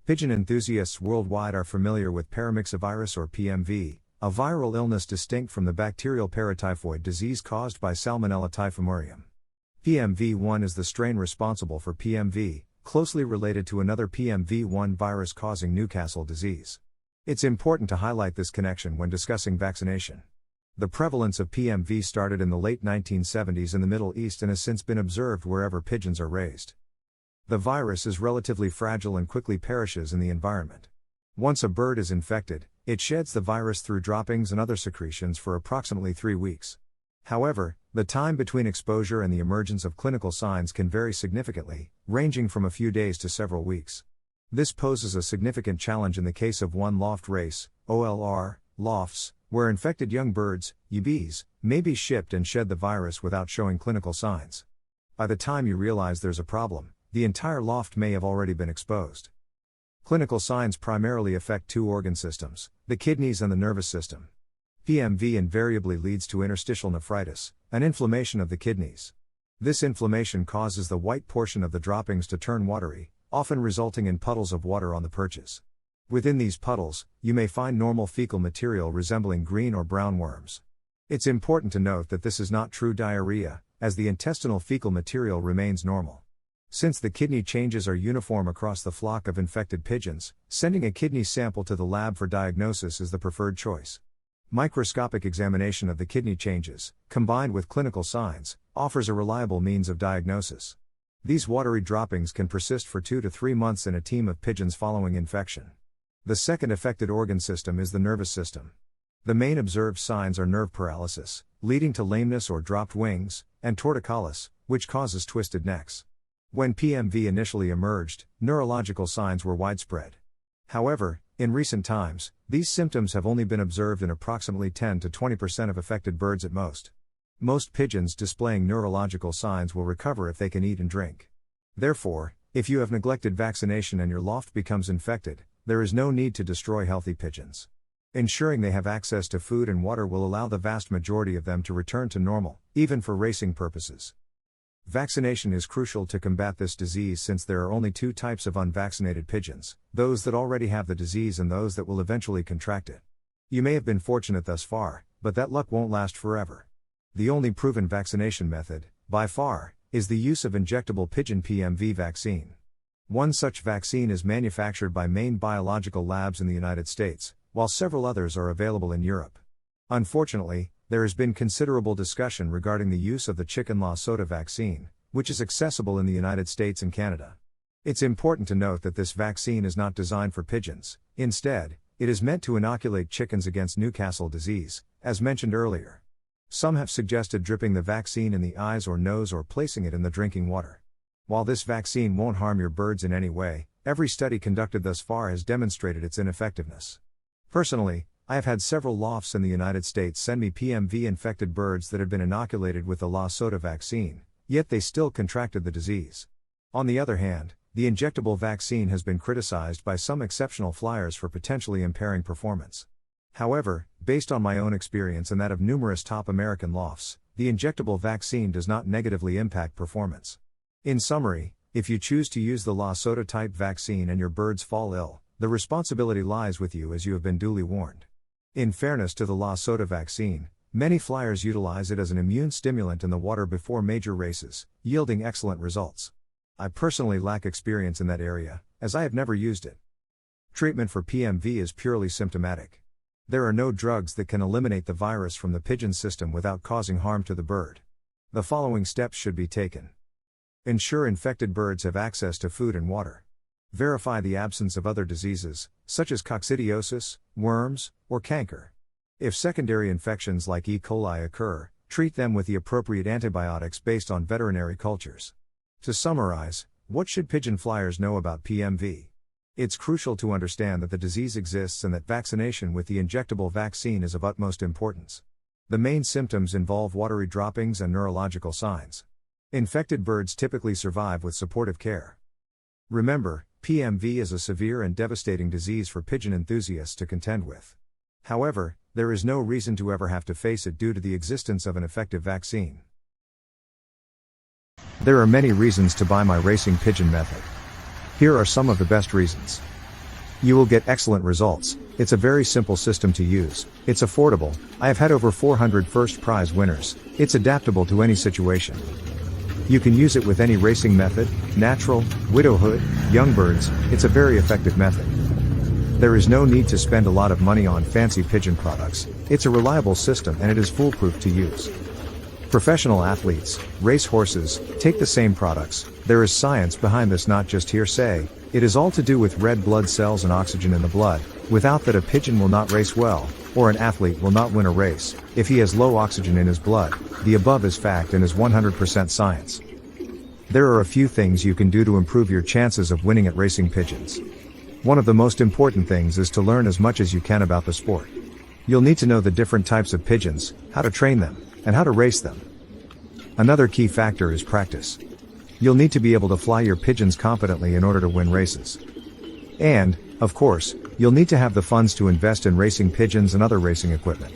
Pigeon enthusiasts worldwide are familiar with Paramyxovirus or PMV, a viral illness distinct from the bacterial paratyphoid disease caused by Salmonella typhimurium. PMV1 is the strain responsible for PMV, closely related to another PMV1 virus causing Newcastle disease. It's important to highlight this connection when discussing vaccination. The prevalence of PMV started in the late 1970s in the Middle East and has since been observed wherever pigeons are raised. The virus is relatively fragile and quickly perishes in the environment. Once a bird is infected, it sheds the virus through droppings and other secretions for approximately 3 weeks. However, the time between exposure and the emergence of clinical signs can vary significantly, ranging from a few days to several weeks. This poses a significant challenge in the case of one loft race, OLR, lofts, where infected young birds, EBs, may be shipped and shed the virus without showing clinical signs. By the time you realize there's a problem, the entire loft may have already been exposed. Clinical signs primarily affect two organ systems, the kidneys and the nervous system. PMV invariably leads to interstitial nephritis, an inflammation of the kidneys. This inflammation causes the white portion of the droppings to turn watery, often resulting in puddles of water on the perches. Within these puddles, you may find normal fecal material resembling green or brown worms. It's important to note that this is not true diarrhea, as the intestinal fecal material remains normal. Since the kidney changes are uniform across the flock of infected pigeons, sending a kidney sample to the lab for diagnosis is the preferred choice. Microscopic examination of the kidney changes, combined with clinical signs, offers a reliable means of diagnosis. These watery droppings can persist for 2 to 3 months in a team of pigeons following infection. The second affected organ system is the nervous system. The main observed signs are nerve paralysis, leading to lameness or dropped wings, and torticollis, which causes twisted necks. When PMV initially emerged, neurological signs were widespread. However, in recent times, these symptoms have only been observed in approximately 10 to 20% of affected birds at most. Most pigeons displaying neurological signs will recover if they can eat and drink. Therefore, if you have neglected vaccination and your loft becomes infected, there is no need to destroy healthy pigeons. Ensuring they have access to food and water will allow the vast majority of them to return to normal, even for racing purposes. Vaccination is crucial to combat this disease since there are only 2 types of unvaccinated pigeons, those that already have the disease and those that will eventually contract it. You may have been fortunate thus far, but that luck won't last forever. The only proven vaccination method, by far, is the use of injectable pigeon PMV vaccine. One such vaccine is manufactured by Maine Biological Labs in the United States, while several others are available in Europe. Unfortunately, there has been considerable discussion regarding the use of the chicken La Sota vaccine, which is accessible in the United States and Canada. It's important to note that this vaccine is not designed for pigeons. Instead, it is meant to inoculate chickens against Newcastle disease, as mentioned earlier. Some have suggested dripping the vaccine in the eyes or nose or placing it in the drinking water. While this vaccine won't harm your birds in any way, every study conducted thus far has demonstrated its ineffectiveness. Personally, I have had several lofts in the United States send me PMV-infected birds that had been inoculated with the La Sota vaccine, yet they still contracted the disease. On the other hand, the injectable vaccine has been criticized by some exceptional flyers for potentially impairing performance. However, based on my own experience and that of numerous top American lofts, the injectable vaccine does not negatively impact performance. In summary, if you choose to use the La Sota type vaccine and your birds fall ill, the responsibility lies with you as you have been duly warned. In fairness to the La Sota vaccine, many flyers utilize it as an immune stimulant in the water before major races, yielding excellent results. I personally lack experience in that area, as I have never used it. Treatment for PMV is purely symptomatic. There are no drugs that can eliminate the virus from the pigeon system without causing harm to the bird. The following steps should be taken. Ensure infected birds have access to food and water. Verify the absence of other diseases, such as coccidiosis, worms, or canker. If secondary infections like E-Coli occur, treat them with the appropriate antibiotics based on veterinary cultures. To summarize, what should pigeon flyers know about PMV? It's crucial to understand that the disease exists and that vaccination with the injectable vaccine is of utmost importance. The main symptoms involve watery droppings and neurological signs. Infected birds typically survive with supportive care. Remember, PMV is a severe and devastating disease for pigeon enthusiasts to contend with. However, there is no reason to ever have to face it due to the existence of an effective vaccine. There are many reasons to buy my racing pigeon method. Here are some of the best reasons. You will get excellent results. It's a very simple system to use. It's affordable. I have had over 400 first prize winners. It's adaptable to any situation. You can use it with any racing method, natural, widowhood, young birds. It's a very effective method. There is no need to spend a lot of money on fancy pigeon products. It's a reliable system and it is foolproof to use. Professional athletes, race horses, take the same products. There is science behind this, not just hearsay. It is all to do with red blood cells and oxygen in the blood. Without that, a pigeon will not race well, or an athlete will not win a race. If he has low oxygen in his blood, the above is fact and is 100% science. There are a few things you can do to improve your chances of winning at racing pigeons. One of the most important things is to learn as much as you can about the sport. You'll need to know the different types of pigeons, how to train them, and how to race them. Another key factor is practice. You'll need to be able to fly your pigeons competently in order to win races. And, of course, you'll need to have the funds to invest in racing pigeons and other racing equipment.